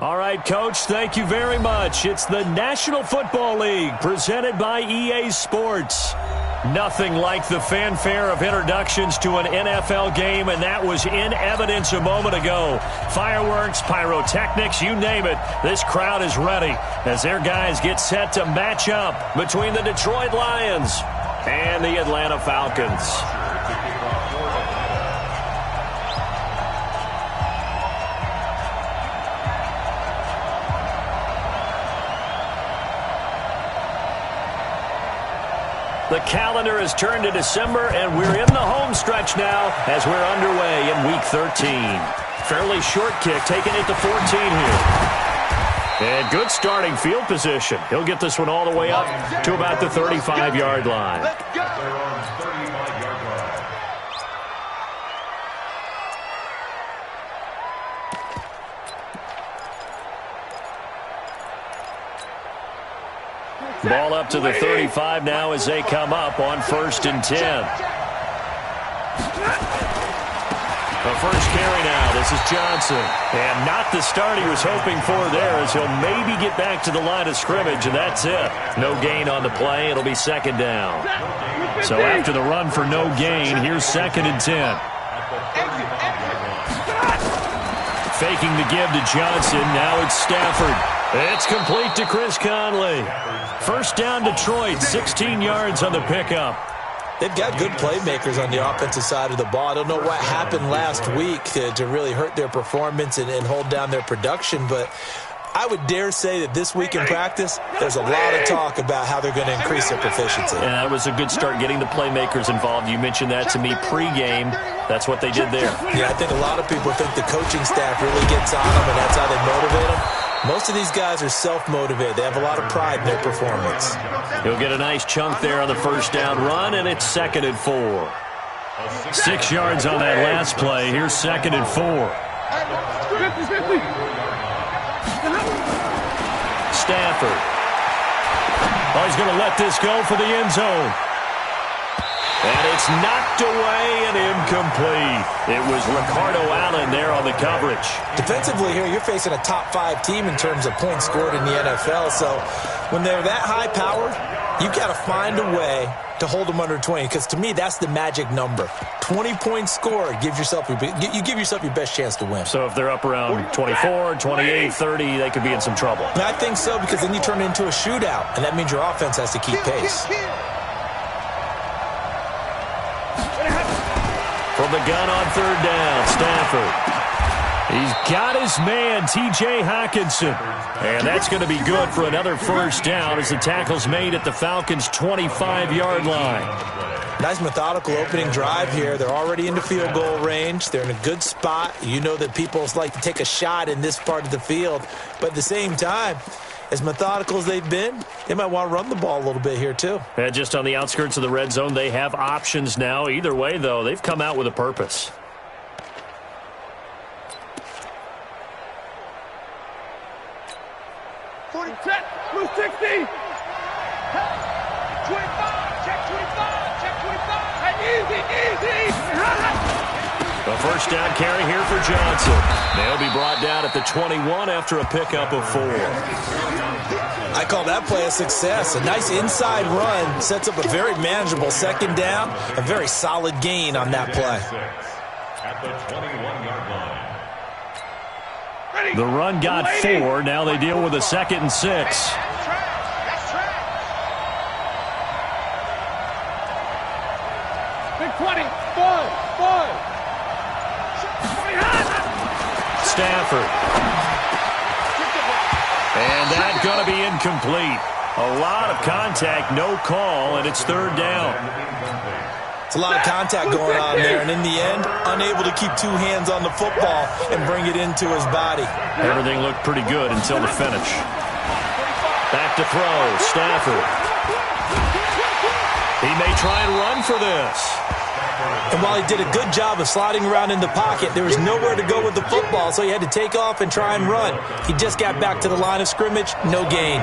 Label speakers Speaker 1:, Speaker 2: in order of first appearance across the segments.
Speaker 1: All right, Coach, thank you very much. It's the National Football League presented by EA Sports. Nothing like the fanfare of introductions to an NFL game, and that was in evidence a moment ago. Fireworks, pyrotechnics, you name it. This crowd is ready as their guys get set to match up between the Detroit Lions and the Atlanta Falcons. The calendar has turned to December, and we're in the home stretch now as we're underway in Week 13. Fairly short kick, taking it to 14 here. And good starting field position. He'll get this one all the way up to about the 35-yard line.
Speaker 2: Let's go.
Speaker 1: Ball up to the 35 now as they come up on 1st and 10. The first carry now. This is Johnson. And not the start he was hoping for there as he'll maybe get back to the line of scrimmage, and that's it. No gain on the play. It'll be 2nd down. So after the run for no gain, here's 2nd and 10. Faking the give to Johnson. Now it's Stafford. It's complete to Chris Conley. First down, Detroit, 16 yards on the pickup.
Speaker 3: They've got good playmakers on the offensive side of the ball. I don't know what happened last week to really hurt their performance and hold down their production, but I would dare say that this week in practice, there's a lot of talk about how they're going to increase their proficiency.
Speaker 1: And that was a good start getting the playmakers involved. You mentioned that to me pregame. That's what they did there.
Speaker 3: Yeah, I think a lot of people think the coaching staff really gets on them, and that's how they motivate them. Most of these guys are self-motivated. They have a lot of pride in their performance.
Speaker 1: He'll get a nice chunk there on the first down run, and it's 2nd and 4. 6 yards on that last play. Here's 2nd and 4. Stafford. Oh, he's going to let this go for the end zone. And it's knocked away and incomplete. It was Ricardo Allen there on the coverage.
Speaker 3: Defensively here, you're facing a top-5 team in terms of points scored in the NFL. So when they're that high-powered, you've got to find a way to hold them under 20. Because to me, that's the magic number. 20 points scored, you give yourself your best chance to win.
Speaker 1: So if they're up around 24, 28, 30, they could be in some trouble.
Speaker 3: And I think so, because then you turn it into a shootout, and that means your offense has to keep pace.
Speaker 1: From the gun on 3rd down, Stafford. He's got his man, T.J. Hockenson. And that's going to be good for another first down as the tackle's made at the Falcons' 25-yard line.
Speaker 3: Nice methodical opening drive here. They're already into field goal range. They're in a good spot. You know that people like to take a shot in this part of the field. But at the same time, as methodical as they've been, they might want to run the ball a little bit here too.
Speaker 1: And just on the outskirts of the red zone, they have options now. Either way, though, they've come out with a purpose.
Speaker 2: Blue 60. 25. Check 25. Check 25. Easy.
Speaker 1: A first down carry here for Johnson. They'll be brought down at the 21 after a pickup of 4.
Speaker 3: I call that play a success. A nice inside run sets up a very manageable 2nd down. A very solid gain on that play.
Speaker 2: At the 21-yard line.
Speaker 1: The run got 4. Now they deal with a 2nd and 6.
Speaker 2: Big 20. 5.
Speaker 1: Stafford. And that's going to be incomplete. A lot of contact, no call, and it's 3rd down.
Speaker 3: It's a lot of contact going on there, and in the end, unable to keep 2 hands on the football and bring it into his body.
Speaker 1: Everything looked pretty good until the finish. Back to throw, Stafford. He may try and run for this.
Speaker 3: And while he did a good job of sliding around in the pocket, there was nowhere to go with the football, so he had to take off and try and run. He just got back to the line of scrimmage, no gain.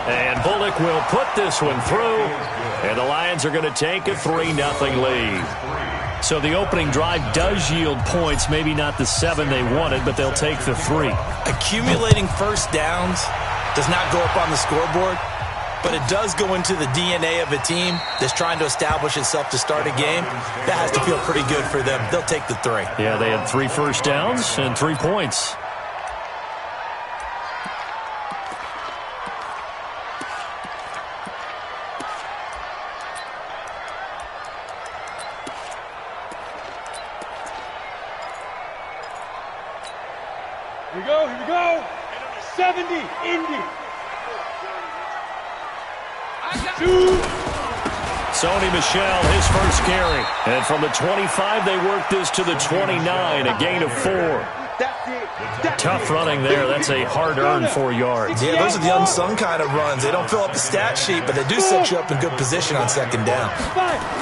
Speaker 1: And Bullock will put this one through, and the Lions are going to take a 3-0 lead. So the opening drive does yield points, maybe not the 7 they wanted, but they'll take the 3.
Speaker 3: Accumulating first downs does not go up on the scoreboard, but it does go into the DNA of a team that's trying to establish itself to start a game. That has to feel pretty good for them. They'll take the 3.
Speaker 1: Yeah, they had 3 first downs and 3 points.
Speaker 2: Here we go. 70, Indy.
Speaker 1: Sony Michel, his first carry. And from the 25, they work this to the 29, a gain of 4. Tough running there. That's a hard-earned 4 yards.
Speaker 3: Yeah, those are the unsung kind of runs. They don't fill up the stat sheet, but they do set you up in good position on second down.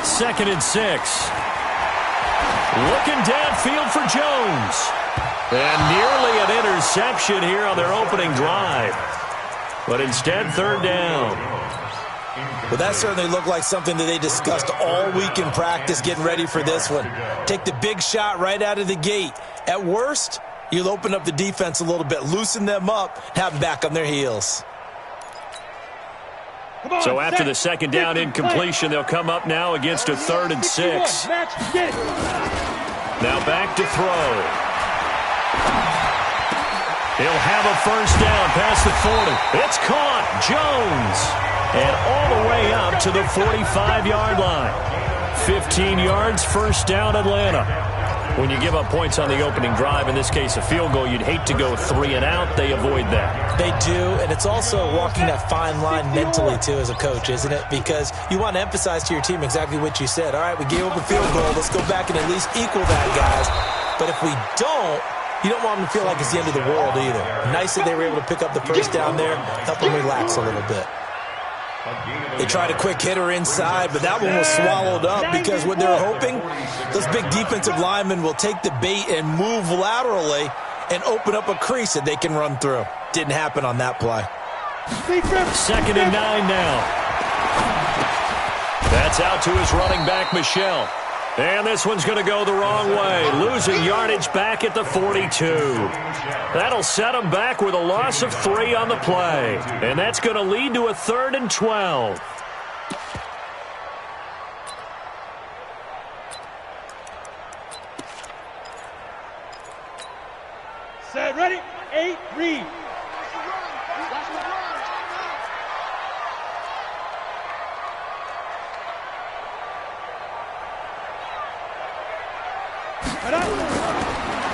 Speaker 1: 2nd and 6. Looking downfield for Jones. And nearly an interception here on their opening drive. But instead, 3rd down.
Speaker 3: Well, that certainly looked like something that they discussed all week in practice getting ready for this one. Take the big shot right out of the gate. At worst, you'll open up the defense a little bit, loosen them up, have them back on their heels.
Speaker 1: So after the 2nd down incompletion, they'll come up now against a 3rd and 6. Now back to throw. He'll have a first down past the 40. It's caught. Jones. And all the way up to the 45-yard line. 15 yards, first down, Atlanta. When you give up points on the opening drive, in this case a field goal, you'd hate to go 3 and out. They avoid that.
Speaker 3: They do, and it's also walking that fine line mentally, too, as a coach, isn't it? Because you want to emphasize to your team exactly what you said. All right, we gave up a field goal. Let's go back and at least equal that, guys. But if we don't, you don't want them to feel like it's the end of the world either. Nice that they were able to pick up the first down there, help them relax a little bit. They tried a quick hitter inside, but that one was swallowed up because what they're hoping, those big defensive linemen will take the bait and move laterally and open up a crease that they can run through. Didn't happen on that play.
Speaker 1: 2nd and 9 now. That's out to his running back, Michel. And this one's going to go the wrong way. Losing yardage back at the 42. That'll set him back with a loss of 3 on the play. And that's going to lead to a 3rd and 12.
Speaker 2: Set, ready, 8, read.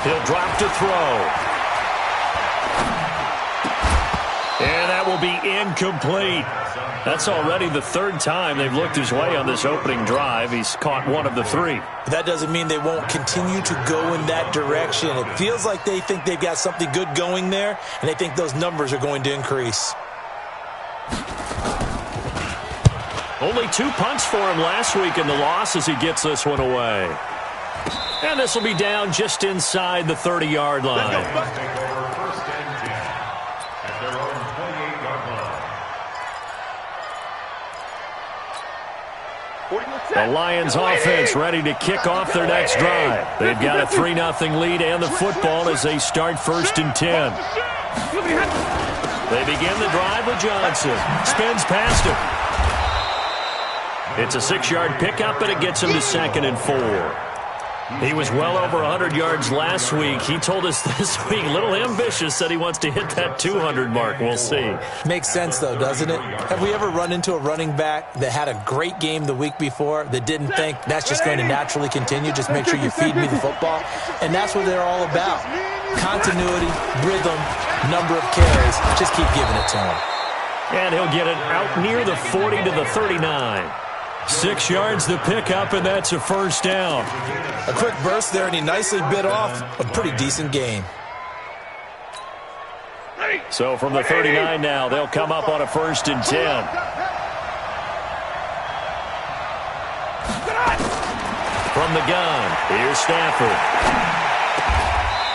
Speaker 1: He'll drop to throw. And that will be incomplete. That's already the 3rd time they've looked his way on this opening drive. He's caught 1 of the 3.
Speaker 3: But that doesn't mean they won't continue to go in that direction. It feels like they think they've got something good going there, and they think those numbers are going to increase.
Speaker 1: Only 2 punts for him last week in the loss as he gets this one away. And this will be down just inside the 30-yard line. The Lions offense ready to kick off their next drive. They've got a 3-0 lead and the football as they start 1st and 10. They begin the drive with Johnson. Spins past him. It's a 6-yard pickup, and it gets him to 2nd and 4. He was well over 100 yards last week. He told us this week, a little ambitious, said he wants to hit that 200 mark. We'll see.
Speaker 3: Makes sense, though, doesn't it? Have we ever run into a running back that had a great game the week before that didn't think that's just going to naturally continue? Just make sure you feed me the football. And that's what they're all about. Continuity, rhythm, number of carries. Just keep giving it to him.
Speaker 1: And he'll get it out near the 40 to the 39. 6 yards the pickup, and that's a first down.
Speaker 3: A quick burst there, and he nicely bit off a pretty decent game.
Speaker 1: So from the 39 now, they'll come up on a 1st and 10. From the gun, here's Stafford.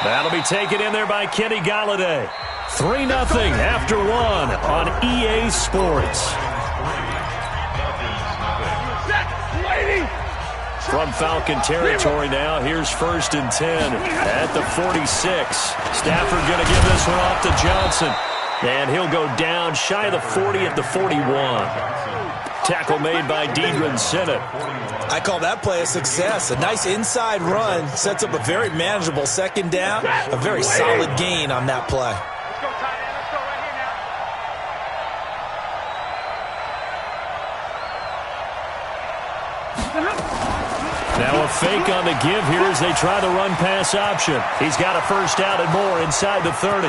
Speaker 1: That'll be taken in there by Kenny Golladay. 3-0 after 1 on EA Sports. From Falcon territory now, here's 1st and 10 at the 46. Stafford going to give this one off to Johnson. And he'll go down shy of the 40 at the 41. Tackle made by Deidron Sinnott.
Speaker 3: I call that play a success. A nice inside run sets up a very manageable 2nd down. A very solid gain on that play.
Speaker 1: Now a fake on the give here as they try the run-pass option. He's got a 1st down and more inside the 30.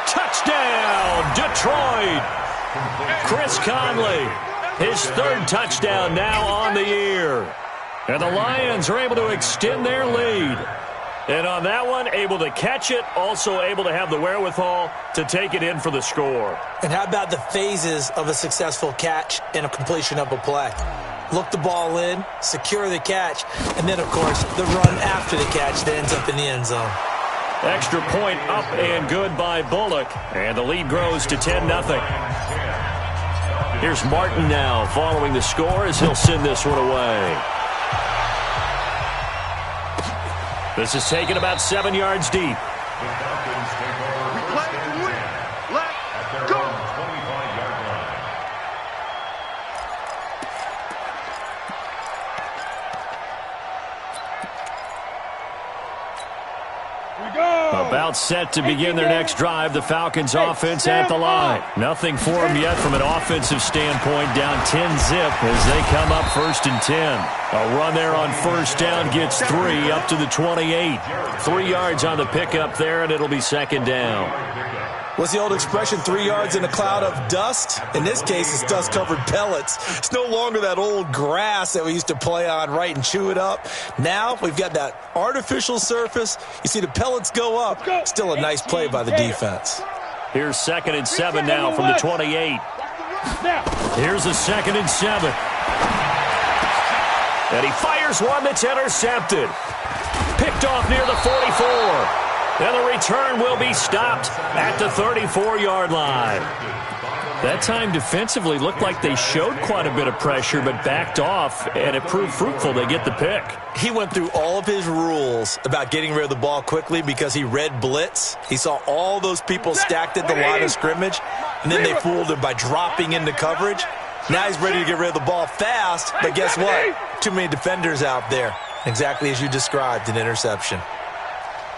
Speaker 1: Touchdown, Detroit! Chris Conley, his 3rd touchdown now on the year. And the Lions are able to extend their lead. And on that one, able to catch it, also able to have the wherewithal to take it in for the score.
Speaker 3: And how about the phases of a successful catch and a completion of a play? Look the ball in, secure the catch, and then, of course, the run after the catch that ends up in the end zone.
Speaker 1: Extra point up and good by Bullock, and the lead grows to 10-0. Here's Martin now following the score as he'll send this one away. This is taken about 7 yards deep. About set to begin their next drive. The Falcons offense at the line. Nothing for them yet from an offensive standpoint. Down 10-zip as they come up 1st and 10. A run there on 1st down gets 3 up to the 28. 3 yards on the pickup there, and it'll be 2nd down.
Speaker 3: What's the old expression, 3 yards in a cloud of dust? In this case, it's dust-covered pellets. It's no longer that old grass that we used to play on, right, and chew it up. Now we've got that artificial surface. You see the pellets go up. Still a nice play by the defense.
Speaker 1: Here's 2nd and 7 now from the 28. Here's a 2nd and 7. And he fires one that's intercepted. Picked off near the 44. And the return will be stopped at the 34-yard line. That time defensively looked like they showed quite a bit of pressure but backed off, and it proved fruitful. They get the pick.
Speaker 3: He went through all of his rules about getting rid of the ball quickly because he read blitz. He saw all those people stacked at the line of scrimmage, and then they fooled him by dropping into coverage. Now he's ready to get rid of the ball fast, but guess what? Too many defenders out there. Exactly as you described, an interception.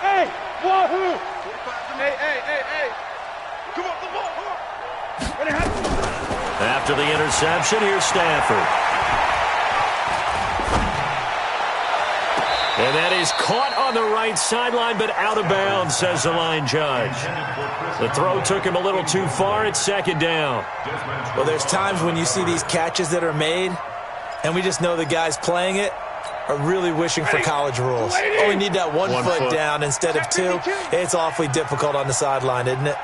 Speaker 2: Hey! Wahoo! Hey! Come on, come on!
Speaker 1: After the interception, here's Stafford. And that is caught on the right sideline, but out of bounds, says the line judge. The throw took him a little too far. It's 2nd down.
Speaker 3: Well, there's times when you see these catches that are made, and we just know the guys playing it are really wishing for college rules. Only need that one foot down instead of 2. It's awfully difficult on the sideline, isn't it?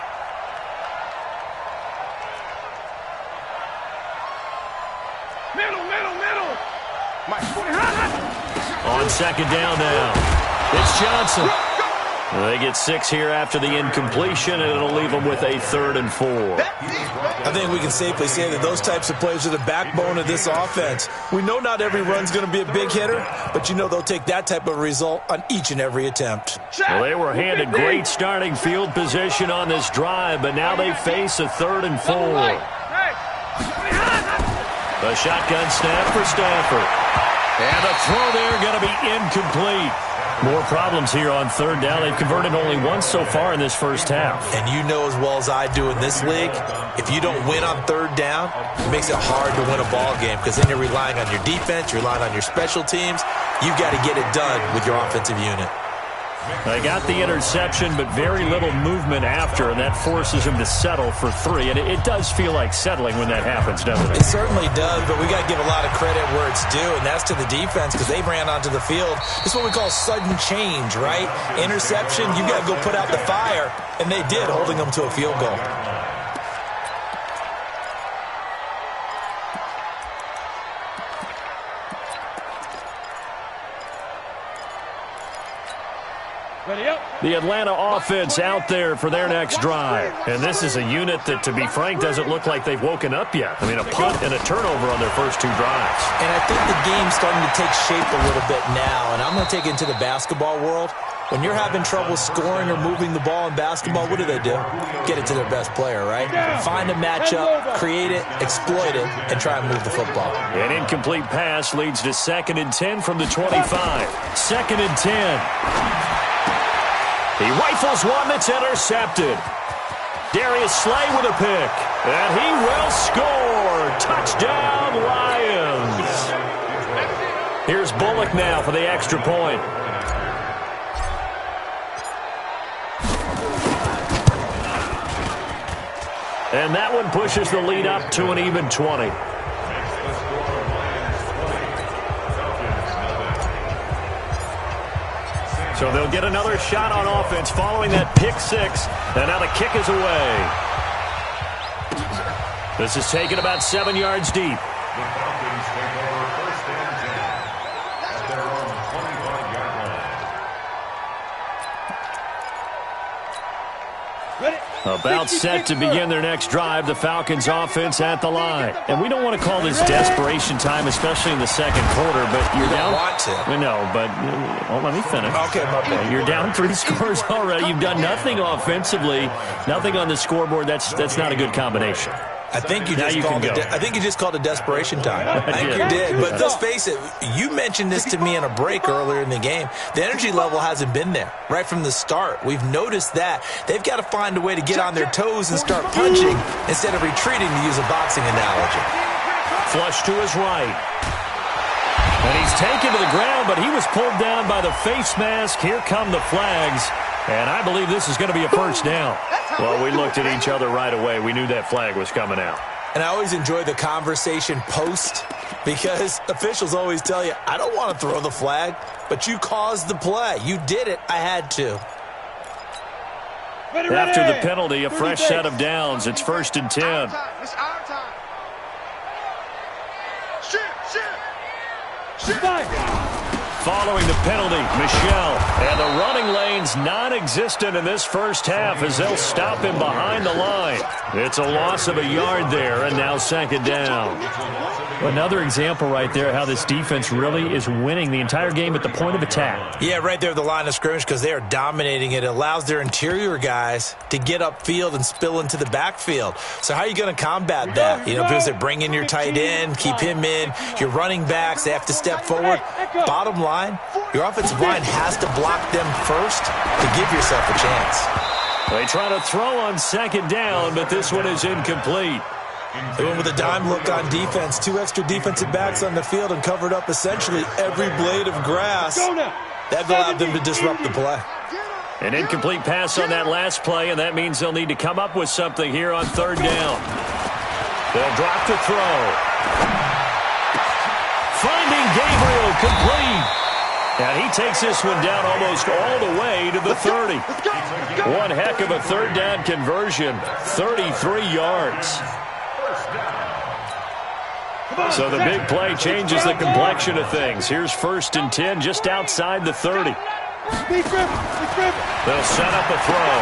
Speaker 2: Middle!
Speaker 1: On 2nd down now. It's Johnson. They get 6 here after the incompletion, and it'll leave them with a 3rd and 4.
Speaker 3: I think we can safely say that those types of plays are the backbone of this offense. We know not every run's going to be a big hitter, but you know they'll take that type of result on each and every attempt.
Speaker 1: Well, they were handed great starting field position on this drive, but now they face a 3rd and 4. The shotgun snap for Stafford. And the throw there going to be incomplete. More problems here on 3rd down. They've converted only once so far in this first half.
Speaker 3: And you know as well as I do in this league, if you don't win on 3rd down, it makes it hard to win a ball game because then you're relying on your defense, you're relying on your special teams. You've got to get it done with your offensive unit.
Speaker 1: They got the interception, but very little movement after, and that forces them to settle for 3. And it does feel like settling when that happens, doesn't it?
Speaker 3: It certainly does, but we got to give a lot of credit where it's due, and that's to the defense because they ran onto the field. This is what we call sudden change, right? Interception, you got to go put out the fire, and they did, holding them to a field goal.
Speaker 1: The Atlanta offense out there for their next drive. And this is a unit that, to be frank, doesn't look like they've woken up yet. I mean, a punt and a turnover on their first 2 drives.
Speaker 3: And I think the game's starting to take shape a little bit now. And I'm going to take it into the basketball world. When you're having trouble scoring or moving the ball in basketball, what do? Get it to their best player, right? Find a matchup, create it, exploit it, and try and move the football.
Speaker 1: An incomplete pass leads to 2nd and 10 from the 25. 2nd and 10. He rifles one that's intercepted. Darius Slay with a pick. And he will score. Touchdown, Lions. Here's Bullock now for the extra point. And that one pushes the lead up to an even 20. So they'll get another shot on offense following that pick 6. And now the kick is away. This is taken about 7 yards deep. About set to begin their next drive, the Falcons offense at the line. And we don't want to call this desperation time, especially in the second quarter, but you're down.
Speaker 3: Want to.
Speaker 1: No, but let me finish.
Speaker 3: Okay, my bad.
Speaker 1: You're down 3 scores already. You've done nothing offensively, nothing on the scoreboard. That's not a good combination.
Speaker 3: I think you just called it desperation time. I think you did. But let's face it, you mentioned this to me in a break earlier in the game. The energy level hasn't been there right from the start. We've noticed that. They've got to find a way to get on their toes and start punching instead of retreating, to use a boxing analogy.
Speaker 1: Flush to his right. And he's taken to the ground, but he was pulled down by the face mask. Here come the flags. And I believe this is going to be a first down. Well, we looked at each other right away. We knew that flag was coming out.
Speaker 3: And I always enjoy the conversation post, because officials always tell you, I don't want to throw the flag, but you caused the play. You did it. I had to.
Speaker 1: After the penalty, a fresh set of downs. It's 1st and 10.
Speaker 2: It's our time. Shoot.
Speaker 1: Following the penalty, Michel. And the running lane's non-existent in this first half as they'll stop him behind the line. It's a loss of a yard there, and now 2nd down. Another example right there how this defense really is winning the entire game at the point of attack.
Speaker 3: Yeah, right there at the line of scrimmage, because they are dominating it. It allows their interior guys to get upfield and spill into the backfield. So how are you going to combat that? Because they bring in your tight end, keep him in. Your running backs, they have to step forward. Bottom line, your offensive line has to block them first to give yourself a chance.
Speaker 1: They try to throw on 2nd down, but this one is incomplete.
Speaker 3: They went with a dime look on defense. 2 extra defensive backs on the field and covered up essentially every blade of grass. That allowed them to disrupt the play.
Speaker 1: An incomplete pass on that last play, and that means they'll need to come up with something here on 3rd down. They'll drop to throw. Finding Gabriel, complete. And he takes this one down almost all the way to the 30. One heck of a 3rd down conversion, 33 yards. So the big play changes the complexion of things. Here's 1st and 10 just outside the 30. They'll set up a throw.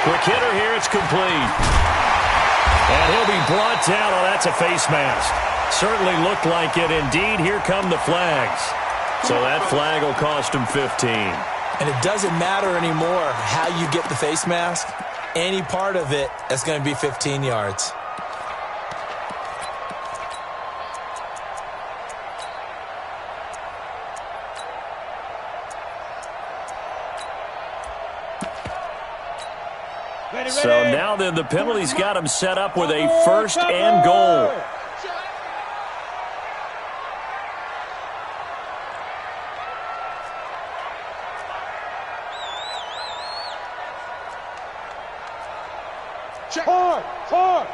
Speaker 1: Quick hitter here, it's complete. And he'll be brought down. Oh, that's a face mask. Certainly looked like it. Indeed, here come the flags. So that flag will cost him 15.
Speaker 3: And it doesn't matter anymore how you get the face mask. Any part of it is going to be 15 yards.
Speaker 1: So now then the penalty's got him set up with a 1st and goal.
Speaker 2: Hard.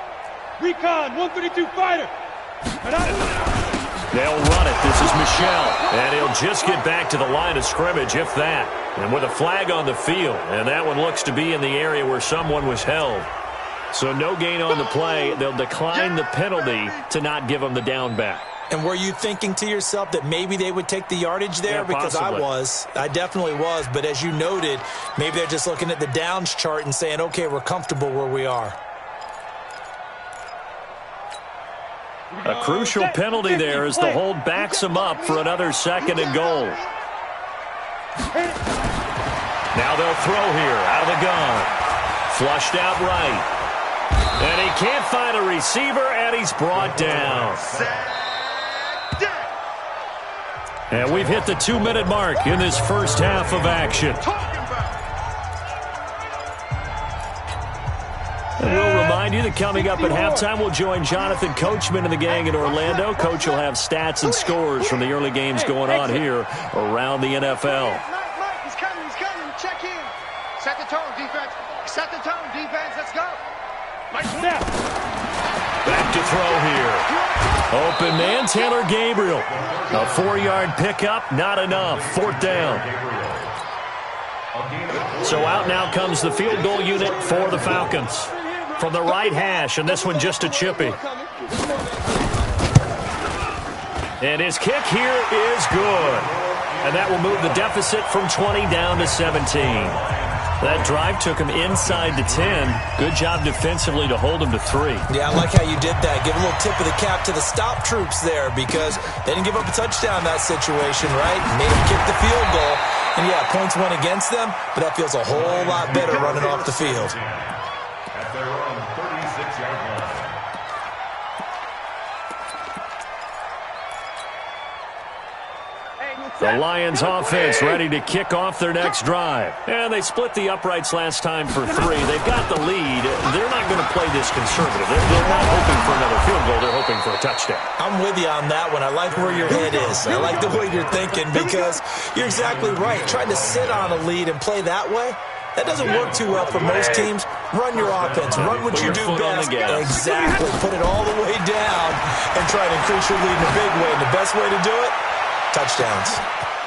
Speaker 2: Recon, 132 fighter.
Speaker 1: They'll run it. This is Michel. And he'll just get back to the line of scrimmage, if that. And with a flag on the field. And that one looks to be in the area where someone was held. So no gain on the play. They'll decline the penalty to not give him the down back.
Speaker 3: And were you thinking to yourself that maybe they would take the yardage there?
Speaker 1: Yeah,
Speaker 3: because
Speaker 1: possibly.
Speaker 3: I definitely was. But as you noted, maybe they're just looking at the downs chart and saying, okay, we're comfortable where we are.
Speaker 1: A crucial penalty there as the hold backs them up for another 2nd and goal. Now they'll throw here out of the gun. Flushed out right. And he can't find a receiver, and he's brought down. And we've hit the 2-minute mark in this first half of action. And we'll remind you that coming up at halftime, we'll join Jonathan Coachman and the gang in Orlando. Coach will have stats and scores from the early games going on here around the NFL.
Speaker 2: Mike, he's coming. Check in. Set the tone, defense. Set the tone, defense. Let's go. Mike, snap.
Speaker 1: Back to throw here. Open man, Taylor Gabriel. A 4-yard pickup, not enough. 4th down. So out now comes the field goal unit for the Falcons. From the right hash, and this one just a chippy. And his kick here is good. And that will move the deficit from 20 down to 17. That drive took him inside the 10. Good job defensively to hold him to 3.
Speaker 3: Yeah, I like how you did that. Give a little tip of the cap to the stop troops there because they didn't give up a touchdown in that situation, right? Made them kick the field goal. And, yeah, points went against them, but that feels a whole lot better running off the field.
Speaker 4: At their own 36-yard line.
Speaker 1: The Lions offense ready to kick off their next drive. And they split the uprights last time for 3. They've got the lead. They're not going to play this conservative. They're not hoping for another field goal. They're hoping for a touchdown.
Speaker 3: I'm with you on that one. I like where your head is. I like the way you're thinking because you're exactly right. Trying to sit on a lead and play that way, that doesn't work too well for most teams. Run your offense. Run what you do best. Exactly. Put it all the way down and try to increase your lead in a big way. And the best way to do it, touchdowns.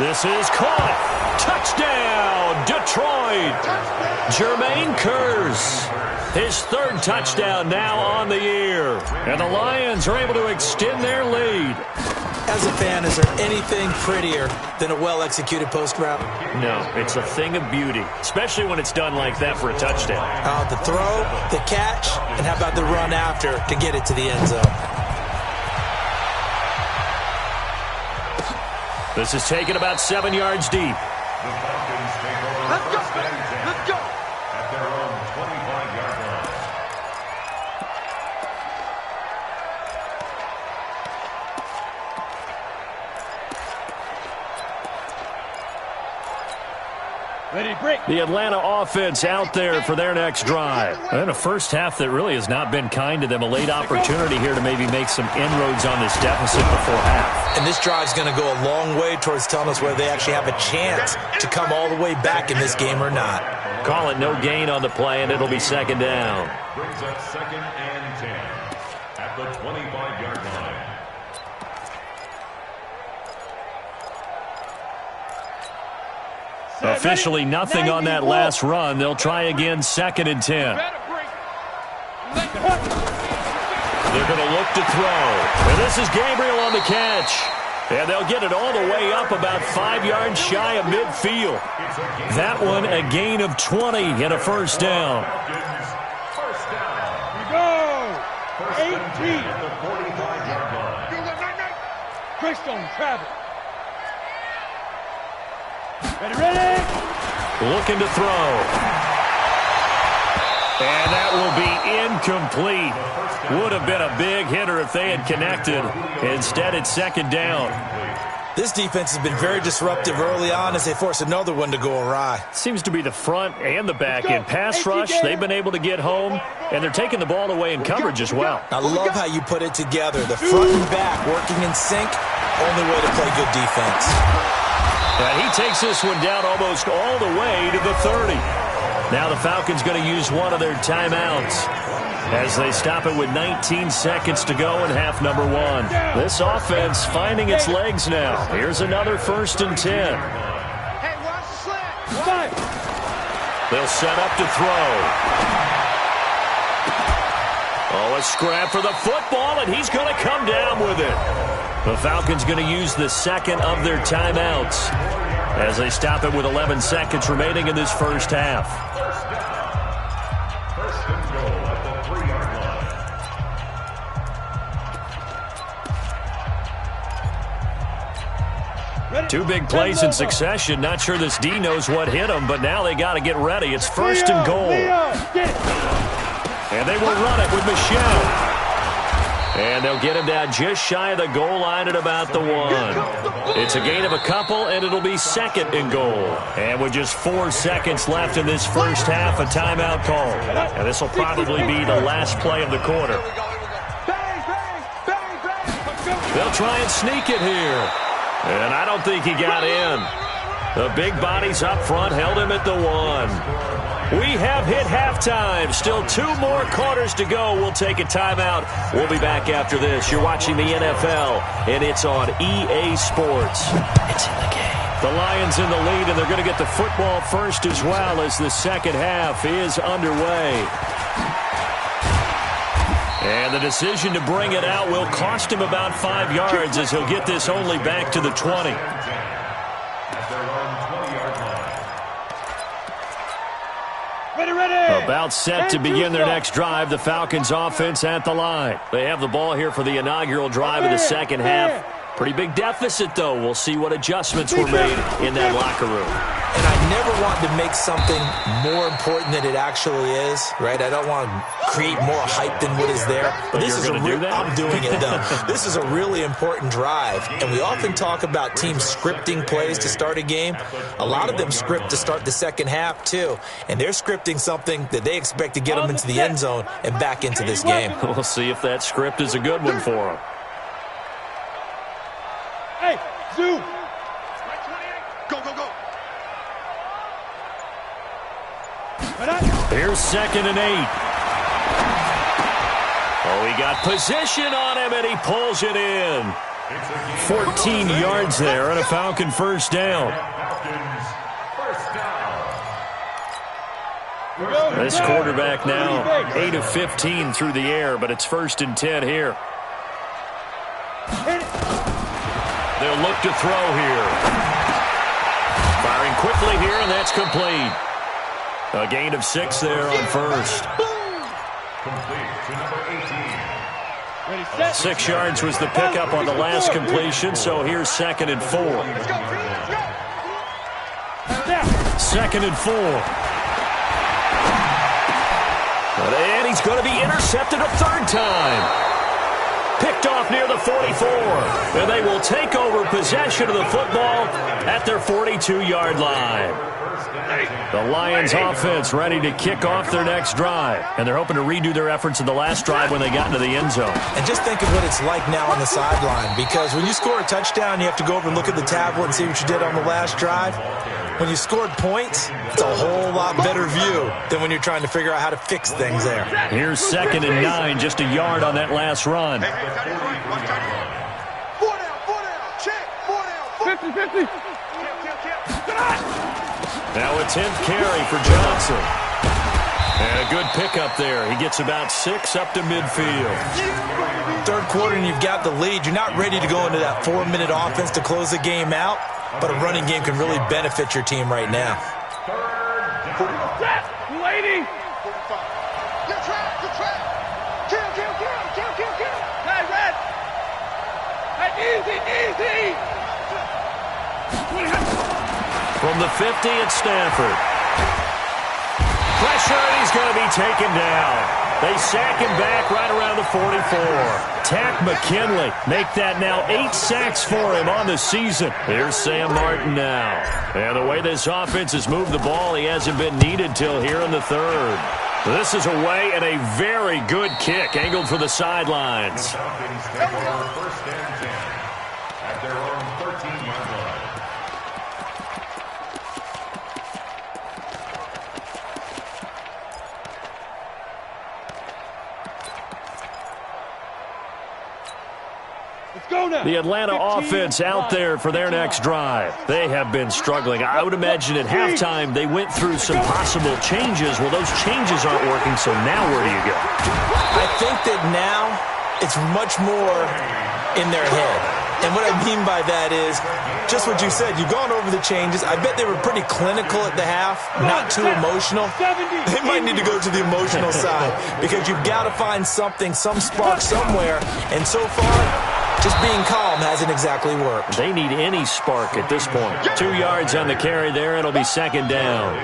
Speaker 1: This is caught. Touchdown, Detroit. Jermaine Kearse. His 3rd touchdown now on the year. And the Lions are able to extend their lead.
Speaker 3: As a fan, is there anything prettier than a well-executed post route?
Speaker 1: No, it's a thing of beauty, especially when it's done like that for a touchdown.
Speaker 3: The throw, the catch, and how about the run after to get it to the end zone?
Speaker 1: This is taken about 7 yards deep.
Speaker 4: The Falcons take over.
Speaker 2: Let's go.
Speaker 4: First and 10
Speaker 2: Let's go.
Speaker 4: At their own 25-yard line.
Speaker 2: Ready to break.
Speaker 1: The Atlanta offense out there for their next drive. And a first half that really has not been kind to them. A late opportunity here to maybe make some inroads on this deficit before half.
Speaker 3: And this drive's going to go a long way towards telling us whether they actually have a chance to come all the way back in this game or not.
Speaker 1: Call it no gain on the play, and it'll be 2nd down.
Speaker 4: Brings up 2nd and 10 at the 25-yard line.
Speaker 1: Officially nothing on that last run. They'll try again 2nd and 10. They're going to look to throw. And this is Gabriel on the catch. And they'll get it all the way up about 5 yards shy of midfield. That one a gain of 20 and a first down.
Speaker 4: First down.
Speaker 2: Go.
Speaker 4: First and 10
Speaker 2: 18.
Speaker 4: at the 45-yard line.
Speaker 2: Greystone, travel. Ready.
Speaker 1: Looking to throw. And that will be incomplete. Would have been a big hitter if they had connected. Instead, it's 2nd down.
Speaker 3: This defense has been very disruptive early on as they force another one to go awry.
Speaker 1: Seems to be the front and the back end. Pass rush, they've been able to get home, and they're taking the ball away in coverage as well.
Speaker 3: I love how you put it together. The front and back working in sync, only way to play good defense.
Speaker 1: And he takes this one down almost all the way to the 30. Now the Falcons going to use one of their timeouts as they stop it with 19 seconds to go in half number 1. This offense finding its legs now. Here's another 1st and 10.
Speaker 2: Hey, watch the slant.
Speaker 1: They'll set up to throw. Oh, a scrap for the football, and he's going to come down with it. The Falcons going to use the second of their timeouts as they stop it with 11 seconds remaining in this first half.
Speaker 4: First and goal at the 3-yard line.
Speaker 1: Two big plays in succession. Not sure this D knows what hit him, but now they got to get ready. It's first and goal. And they will run it with Michelle. And they'll get him down just shy of the goal line at about the 1. It's a gain of a couple, and it'll be second and goal. And with just 4 seconds left in this first half, a timeout call. And this will probably be the last play of the quarter. They'll try and sneak it here. And I don't think he got in. The big bodies up front held him at the 1. We have hit halftime. Still 2 more quarters to go. We'll take a timeout. We'll be back after this. You're watching the NFL, and it's on EA Sports. It's in the game. The Lions in the lead, and they're going to get the football first as well as the second half is underway. And the decision to bring it out will cost him about 5 yards as he'll get this only back to the 20. About set to begin their next drive. The Falcons offense at the line. They have the ball here for the inaugural drive of the second half. Pretty big deficit, though. We'll see what adjustments were made in that locker room.
Speaker 3: And I never want to make something more important than it actually is, right? I don't want to create more hype than what is there. But this is I'm doing it, though. This is a really important drive. And we often talk about teams scripting plays to start a game. A lot of them script to start the second half, too. And they're scripting something that they expect to get them into the end zone and back into this game.
Speaker 1: We'll see if that script is a good one for them.
Speaker 2: Hey, Zoo! Go, go, go!
Speaker 1: Here's 2nd and 8. Oh, he got position on him, and he pulls it in. 14 yards there, and a Falcon first down. This quarterback now 8 of 15 through the air, but it's 1st and 10 here. They'll look to throw here. Firing quickly here, and that's complete. A gain of 6 there on first.
Speaker 4: Complete to number 18.
Speaker 1: 6 yards was the pickup on the last completion, so here's 2nd and 4. 2nd and 4. And he's going to be intercepted a 3rd time. Picked off near the 44. And they will take over possession of the football at their 42-yard line. The Lions offense ready to kick off their next drive. And they're hoping to redo their efforts in the last drive when they got into the end zone.
Speaker 3: And just think of what it's like now on the sideline. Because when you score a touchdown, you have to go over and look at the tablet and see what you did on the last drive. When you scored points, it's a whole lot better view than when you're trying to figure out how to fix things there.
Speaker 1: Here's 2nd and 9, just a yard on that last run.
Speaker 2: 4 down, check, 4 down, 50.
Speaker 1: Now a 10th carry for Johnson. And a good pickup there. He gets about 6 up to midfield.
Speaker 3: 3rd quarter and you've got the lead. You're not ready to go into that 4-minute offense to close the game out, but a running game can really benefit your team right now.
Speaker 2: Lady! Good trap! Kill! Hey, Red! Hey, easy!
Speaker 1: From the 50 at Stanford. Pressure, and he's going to be taken down. They sack him back right around the 44. Tack McKinley make that now 8 sacks for him on the season. Here's Sam Martin now. And the way this offense has moved the ball, he hasn't been needed till here in the 3rd. This is away and a very good kick angled for the sidelines.
Speaker 4: Falcons take over 1st and 10 at their own 13-yard line.
Speaker 1: The Atlanta offense out there for their next drive. They have been struggling. I would imagine at halftime they went through some possible changes. Well, those changes aren't working, so now where do you go?
Speaker 3: I think that now it's much more in their head. And what I mean by that is just what you said. You've gone over the changes. I bet they were pretty clinical at the half, not too emotional. They might need to go to the emotional side because you've got to find something, some spark somewhere. And so far, just being calm hasn't exactly worked.
Speaker 1: They need any spark at this point. 2 yards on the carry there. It'll be second down.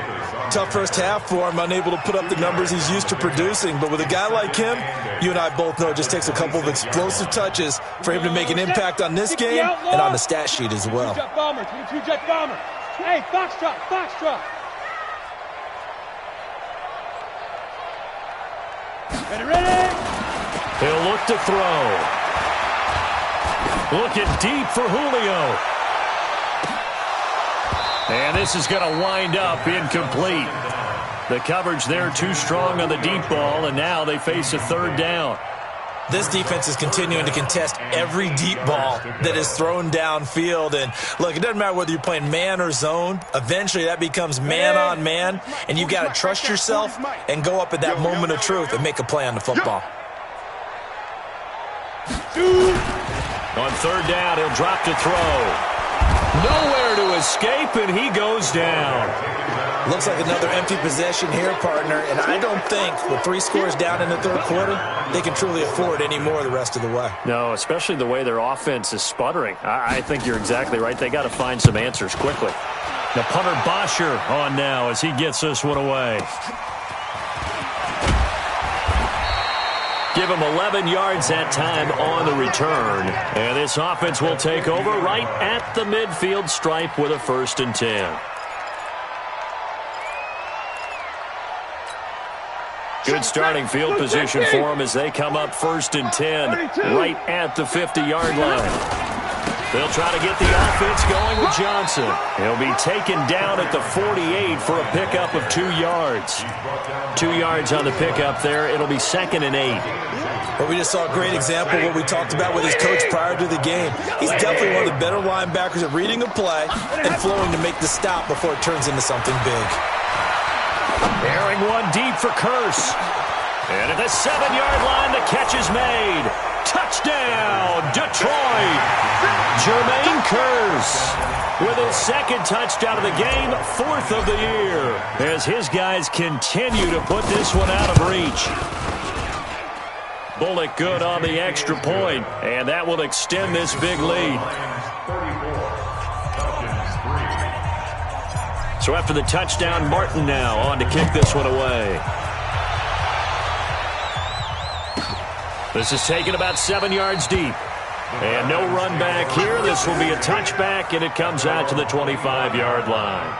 Speaker 3: Tough first half for him, unable to put up the numbers he's used to producing. But with a guy like him, you and I both know it just takes a couple of explosive touches for him to make an impact on this game and on the stat sheet as well.
Speaker 2: Two-jet bomber. Hey, Foxtrot, Foxtrot. Ready?
Speaker 1: He'll look to throw. Looking deep for Julio. And this is going to wind up incomplete. The coverage there too strong on the deep ball, and now they face a third down.
Speaker 3: This defense is continuing to contest every deep ball that is thrown downfield. And, look, it doesn't matter whether you're playing man or zone. Eventually that becomes man on man, and you've got to trust yourself and go up at that moment of truth and make a play on the football.
Speaker 1: On third down, he'll drop to throw. Nowhere to escape, and he goes down.
Speaker 3: Looks like another empty possession here, partner, and I don't think with 3 scores down in the third quarter, they can truly afford any more the rest of the way.
Speaker 1: No, especially the way their offense is sputtering. I think you're exactly right. They got to find some answers quickly. The punter Bosher on now as he gets this one away. Give him 11 yards that time on the return. And this offense will take over right at the midfield stripe with a 1st and 10. Good starting field position for them as they come up 1st and 10 right at the 50-yard line. They'll try to get the offense going with Johnson. He'll be taken down at the 48 for a pickup of 2 yards. 2 yards on the pickup there. It'll be 2nd and 8.
Speaker 3: Well, we just saw a great example of what we talked about with his coach prior to the game. He's definitely one of the better linebackers at reading a play and flowing to make the stop before it turns into something big.
Speaker 1: Airing one deep for Curse. And at the 7-yard line, the catch is made. Touchdown, Detroit. Jermaine Curse with his 2nd touchdown of the game, 4th of the year, as his guys continue to put this one out of reach. Bullock good on the extra point, and that will extend this big lead. So after the touchdown, Martin now on to kick this one away. This is taken about 7 yards deep. And no run back here. This will be a touchback, and it comes out to the 25-yard line.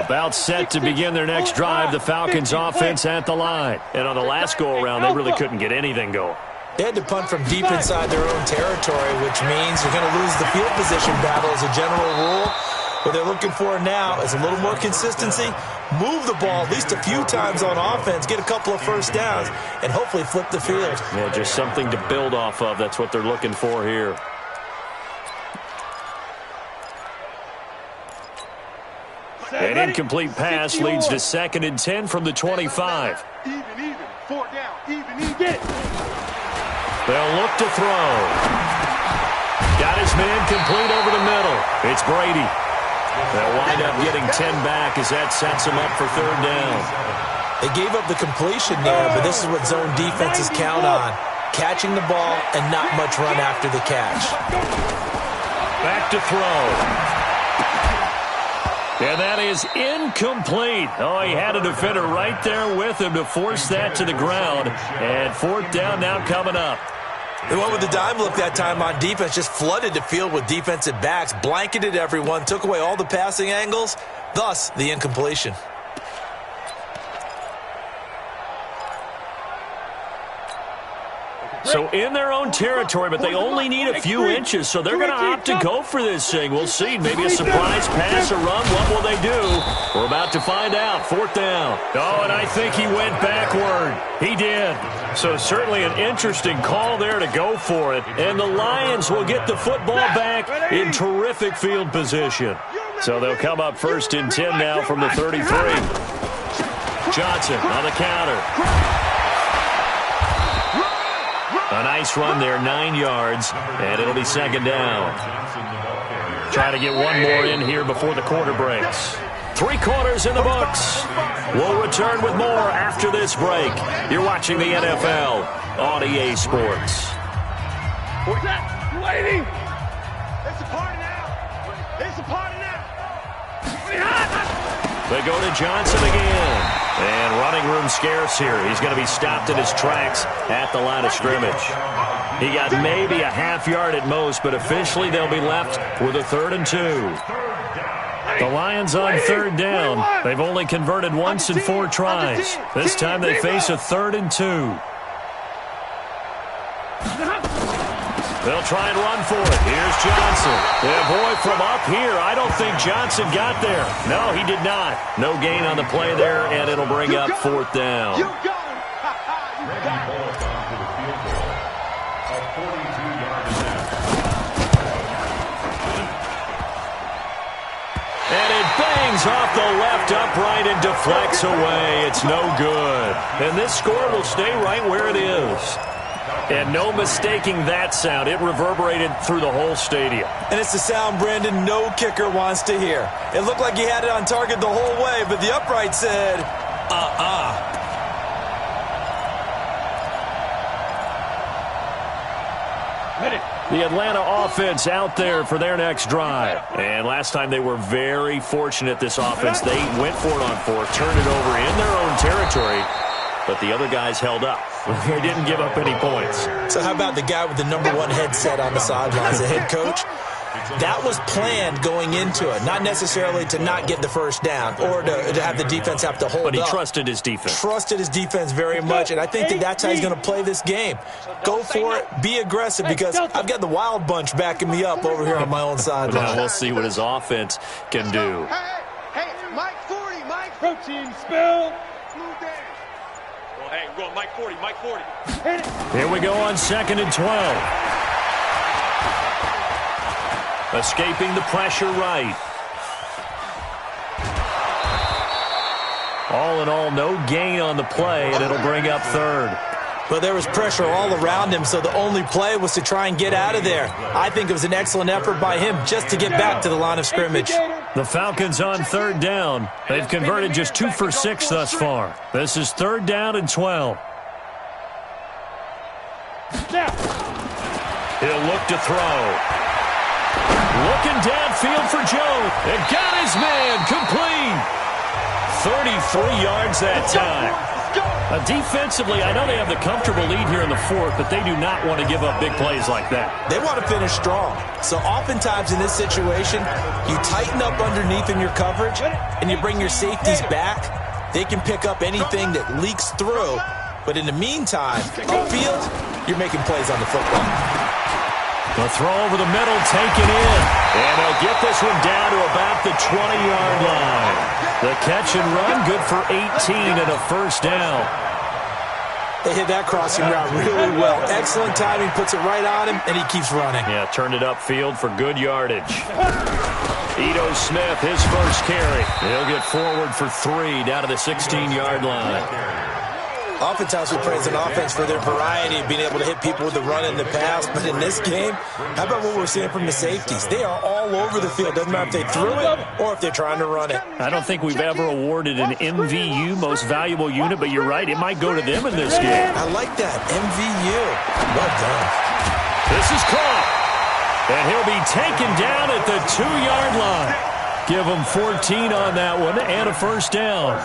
Speaker 1: About set to begin their next drive, the Falcons offense at the line. And on the last go-around, they really couldn't get anything going.
Speaker 3: They had to punt from deep inside their own territory, which means you're going to lose the field position battle as a general rule. What they're looking for now is a little more consistency, move the ball at least a few times on offense, get a couple of first downs, and hopefully flip the field.
Speaker 1: Yeah, just something to build off of. That's what they're looking for here. An incomplete pass leads to 2nd and 10 from the 25.
Speaker 2: Even, 4 down, even.
Speaker 1: They'll look to throw. Got his man complete over the middle. It's Brady. They'll wind up getting 10 back as that sets him up for 3rd down.
Speaker 3: They gave up the completion there, but this is what zone defenses count on. Catching the ball and not much run after the catch.
Speaker 1: Back to throw. And that is incomplete. Oh, he had a defender right there with him to force that to the ground. And 4th down now coming up.
Speaker 3: They went with the dime look that time on defense, just flooded the field with defensive backs, blanketed everyone, took away all the passing angles, thus the incompletion.
Speaker 1: So in their own territory, but they only need a few inches, so they're going to opt to go for this thing. We'll see. Maybe a surprise pass or run. What will they do? We're about to find out. 4th down. Oh, and I think he went backward. He did. So certainly an interesting call there to go for it. And the Lions will get the football back in terrific field position. So they'll come up 1st and 10 now from the 33. Johnson on the counter. A nice run there, 9 yards, and it'll be 2nd down. Trying to get one more in here before the quarter breaks. 3 quarters in the books. We'll return with more after this break. You're watching the NFL on EA Sports.
Speaker 2: What's that? Waiting. It's a party now. It's a party now.
Speaker 1: They go to Johnson again. And running room scarce here. He's going to be stopped in his tracks at the line of scrimmage. He got maybe a half yard at most, but officially they'll be left with a 3rd and 2. The Lions on 3rd down. They've only converted once in 4 tries. This time they face a 3rd and 2. They'll try and run for it. Here's Johnson. Yeah, boy, from up here, I don't think Johnson got there. No, he did not. No gain on the play there, and it'll bring up 4th down.
Speaker 2: You got him. You got him.
Speaker 1: And it bangs off the left upright and deflects away. It's no good. And this score will stay right where it is. And no mistaking that sound. It reverberated through the whole stadium.
Speaker 3: And it's the sound, Brandon, no kicker wants to hear. It looked like he had it on target the whole way, but the upright said,
Speaker 1: The Atlanta offense out there for their next drive. And last time they were very fortunate, this offense. They went for it on 4th, turned it over in their own territory, but the other guys held up. They didn't give up any points.
Speaker 3: So how about the guy with the #1 headset on the sidelines, the head coach? That was planned going into it, not necessarily to not get the 1st down or to have the defense have to hold up.
Speaker 1: But he trusted his defense.
Speaker 3: Trusted his defense very much, and I think that's how he's going to play this game. Go for it, be aggressive, because I've got the wild bunch backing me up over here on my own sideline.
Speaker 1: Now we'll see what his offense can do.
Speaker 2: Hey, Mike 40, Mike.
Speaker 5: Protein spill.
Speaker 2: Move there.
Speaker 5: Well, hey, we're going Mike 40, Mike 40.
Speaker 1: Here we go on 2nd and 12. Escaping the pressure right. All in all, no gain on the play, and it'll bring up 3rd.
Speaker 3: But there was pressure all around him, so the only play was to try and get out of there. I think it was an excellent effort by him just to get back to the line of scrimmage.
Speaker 1: The Falcons on 3rd down. They've converted just 2 for 6 thus far. This is 3rd down and 12. He'll look to throw. Looking downfield for Joe. And got his man complete. 33 yards that time. Defensively, I know they have the comfortable lead here in the 4th, but they do not want to give up big plays like that.
Speaker 3: They want to finish strong. So oftentimes in this situation, you tighten up underneath in your coverage, and you bring your safeties back. They can pick up anything that leaks through. But in the meantime, upfield, you're making plays on the football.
Speaker 1: The throw over the middle, taken in. And they'll get this one down to about the 20-yard line. The catch and run, good for 18 and a 1st down.
Speaker 3: They hit that crossing route really well. Excellent timing, puts it right on him, and he keeps running.
Speaker 1: Yeah, turned it upfield for good yardage. Ito Smith, his first carry. He'll get forward for 3 down to the 16-yard line.
Speaker 3: Oftentimes we praise an offense for their variety of being able to hit people with the run and the pass, but in this game, how about what we're seeing from the safeties? They are all over the field. Doesn't matter if they threw it or if they're trying to run it.
Speaker 1: I don't think we've ever awarded an MVU, most valuable unit, but you're right, it might go to them in this game.
Speaker 3: I like that, MVU. Well done.
Speaker 1: This is caught, and he'll be taken down at the 2-yard line. Give him 14 on that one and a 1st down.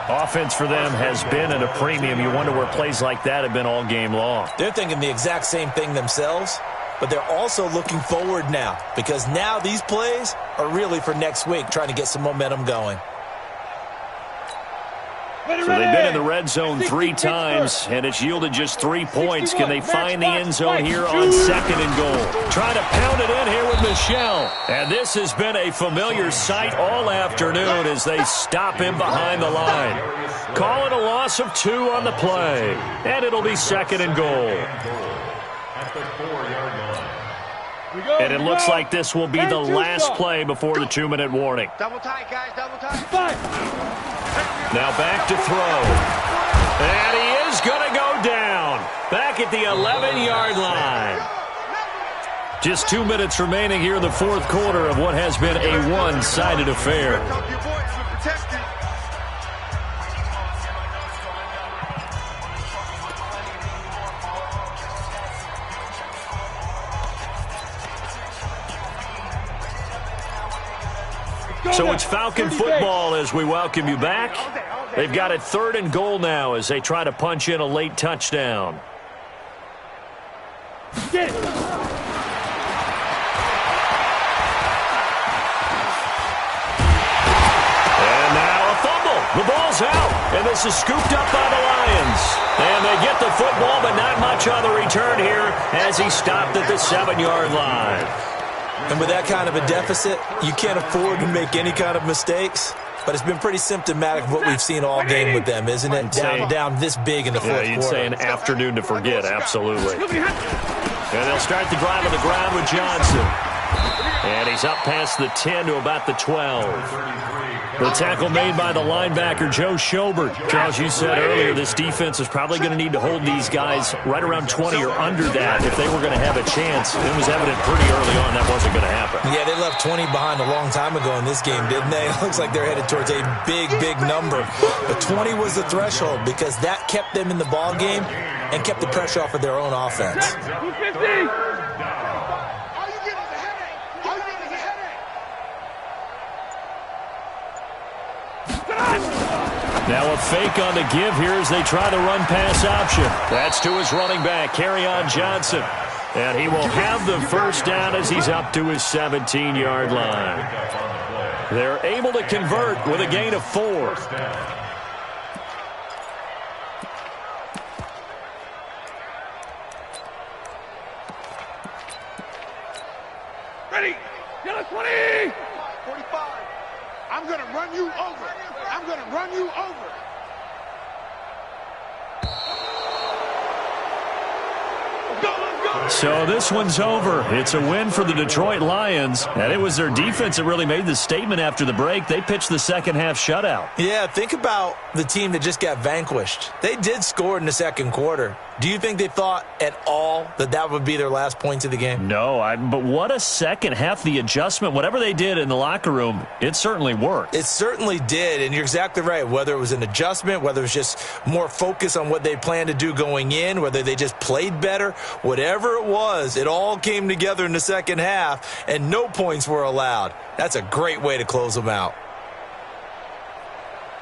Speaker 1: Offense for them has been at a premium. You wonder where plays like that have been all game long.
Speaker 3: They're thinking the exact same thing themselves, but they're also looking forward now because now these plays are really for next week, trying to get some momentum going.
Speaker 1: So they've been in the red zone 3 times, and it's yielded just 3 points. Can they find the end zone here on 2nd and goal? Trying to pound it in here with Michel. And this has been a familiar sight all afternoon as they stop him behind the line. Call it a loss of 2 on the play, and it'll be 2nd and goal.
Speaker 4: At the 4-yard line.
Speaker 1: And it looks like this will be the last play before the 2-minute warning.
Speaker 2: Double tight, guys, double tight.
Speaker 1: Now back to throw. And he is going to go down. Back at the 11-yard line. Just 2 minutes remaining here in the fourth quarter of what has been a one-sided affair. So it's Falcon football as we welcome you back. They've got it 3rd and goal now as they try to punch in a late touchdown.
Speaker 5: Get it.
Speaker 1: And now a fumble. The ball's out, and this is scooped up by the Lions. And they get the football, but not much on the return here as he stopped at the 7-yard line.
Speaker 3: And with that kind of a deficit, you can't afford to make any kind of mistakes. But it's been pretty symptomatic of what we've seen all game with them, isn't it? Down this big in the fourth quarter.
Speaker 1: You'd say an afternoon to forget, absolutely. And they'll start the drive on the ground with Johnson. And he's up past the 10 to about the 12. The tackle made by the linebacker, Joe Schobert. Charles, you said earlier this defense is probably going to need to hold these guys right around 20 or under that if they were going to have a chance. It was evident pretty early on that wasn't going to happen.
Speaker 3: Yeah, they left 20 behind a long time ago in this game, didn't they? It looks like they're headed towards a big, big number. But 20 was the threshold because that kept them in the ball game and kept the pressure off of their own offense.
Speaker 5: 250.
Speaker 1: Now a fake on the give here as they try the run-pass option. That's to his running back, Kerryon Johnson. And he will have the first down as he's up to his 17-yard line. They're able to convert with a gain of 4.
Speaker 5: Ready. Yellow 20.
Speaker 2: 45. I'm going to run you over. I'm going to run you over.
Speaker 1: So this one's over. It's a win for the Detroit Lions, and it was their defense that really made the statement after the break. They pitched the second half shutout.
Speaker 3: Yeah, think about the team that just got vanquished. They did score in the second quarter. Do you think they thought at all that that would be their last points of the game?
Speaker 1: No, but what a second half. The adjustment, whatever they did in the locker room, it certainly worked.
Speaker 3: It certainly did, and you're exactly right. Whether it was an adjustment, whether it was just more focus on what they planned to do going in, whether they just played better, whatever it was, it all came together in the second half, and no points were allowed. That's a great way to close them out.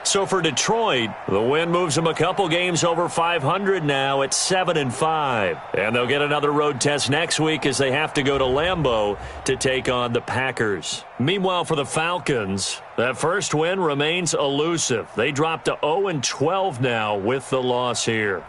Speaker 1: So for Detroit, the win moves them a couple games over 500 now at 7-5. And they'll get another road test next week as they have to go to Lambeau to take on the Packers. Meanwhile, for the Falcons, that first win remains elusive. They dropped to 0-12 now with the loss here.